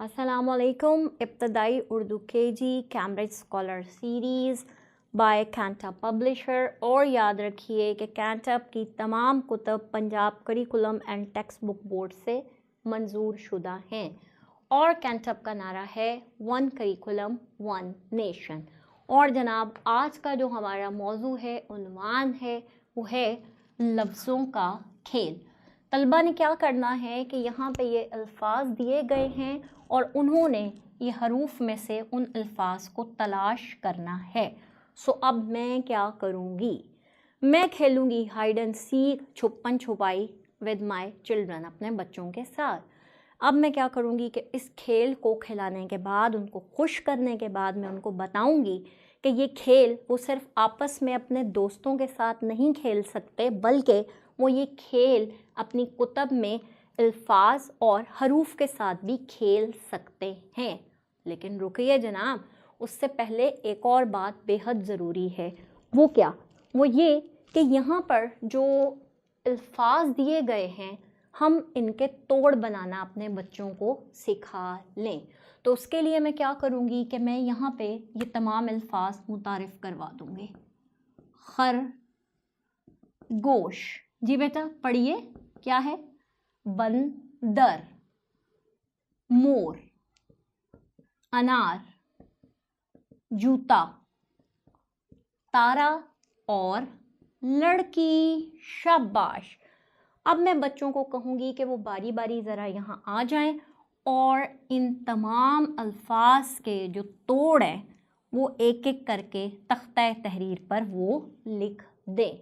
अस्सलामुअलैकुम। इब्तदाई Urdu KG Cambridge scholar series by कैंटअप पब्लिशर। और याद रखिए कि कैंटअप की तमाम कुतब Punjab curriculum and text book board से मंजूर शुदा हैं और कैंटअप का नारा है वन करिकुलम वन नेशन। और जनाब, आज का जो हमारा मौजू है, उन्वान है, वो है लफ्ज़ों का खेल। तलबा ने क्या करना है कि यहाँ पे ये अल्फाज दिए गए हैं और उन्होंने ये हरूफ में से उन अल्फाज को तलाश करना है। सो अब मैं क्या करूँगी, मैं खेलूँगी हाइड एंड सीक, छुपन छुपाई विद माय चिल्ड्रन, अपने बच्चों के साथ। अब मैं क्या करूँगी कि इस खेल को खिलाने के बाद, उनको खुश करने के बाद, मैं उनको बताऊँगी कि ये खेल वो सिर्फ आपस में अपने दोस्तों के साथ नहीं खेल सकते, बल्कि वो ये खेल अपनी कुतब में अल्फाज और हरूफ के साथ भी खेल सकते हैं। लेकिन रुकिए जनाब, उससे पहले एक और बात बेहद ज़रूरी है। वो क्या? वो ये कि यहाँ पर जो अल्फाज दिए गए हैं, हम इनके तोड़ बनाना अपने बच्चों को सिखा लें। तो उसके लिए मैं क्या करूँगी कि मैं यहाँ पे ये तमाम अल्फाज मुतारिफ़ करवा दूँगी। खरगोश, जी बेटा पढ़िए, क्या है? बंदर, मोर, अनार, जूता, तारा और लड़की। शाबाश। अब मैं बच्चों को कहूँगी कि वो बारी बारी ज़रा यहाँ आ जाएं और इन तमाम अल्फाज के जो तोड़ हैं वो एक एक करके तख्ता तहरीर पर वो लिख दें।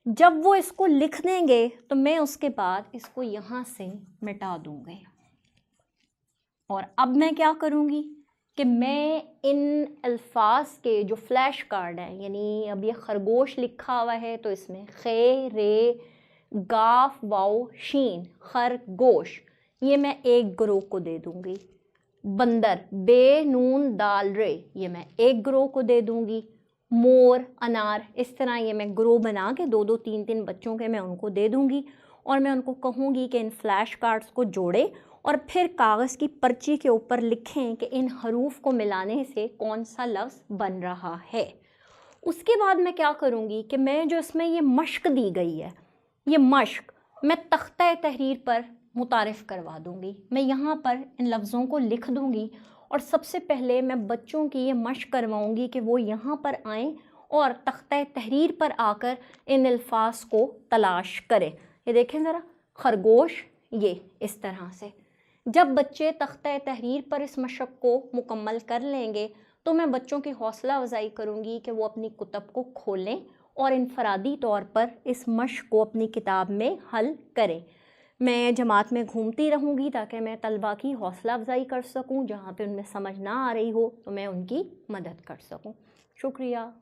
जब वो इसको लिख देंगे तो मैं उसके बाद इसको यहाँ से मिटा दूँगी। और अब मैं क्या करूँगी कि मैं इन अल्फाज के जो फ्लैश कार्ड हैं, यानी अब ये खरगोश लिखा हुआ है तो इसमें खे, रे, गाफ, वाओ, शीन, खरगोश, ये मैं एक ग्रोह को दे दूँगी। बंदर, बे, नून, दाल, रे, ये मैं एक ग्रोह को दे दूँगी। मोर, अनार, इस तरह ये मैं ग्रोह बना के दो दो तीन तीन बच्चों के मैं उनको दे दूँगी। और मैं उनको कहूँगी कि इन फ्लैश कार्ड्स को जोड़े और फिर कागज़ की पर्ची के ऊपर लिखें कि इन हरूफ को मिलाने से कौन सा लफ्ज़ बन रहा है। उसके बाद मैं क्या करूँगी कि मैं जो इसमें ये मश्क दी गई है, ये मश्क मैं तख्ता तहरीर पर मुतारिफ़ करवा दूँगी। मैं यहाँ पर इन लफ्ज़ों को लिख दूँगी और सबसे पहले मैं बच्चों की ये मश्क करवाऊँगी कि वो यहाँ पर आएँ और तख्ता तहरीर पर आकर इन अल्फाज को तलाश करें। ये देखें ज़रा, खरगोश, ये इस तरह से। जब बच्चे तख्ता तहरीर पर इस मशक को मुकम्मल कर लेंगे तो मैं बच्चों की हौसला अफजाई करूँगी कि वो अपनी कुतब को खोलें और इनफरादी तौर पर इस मशक को अपनी किताब में हल करें। मैं जमात में घूमती रहूँगी ताकि मैं तलबा की हौसला अफजाई कर सकूँ, जहाँ पे उनमें समझ ना आ रही हो तो मैं उनकी मदद कर सकूँ। शुक्रिया।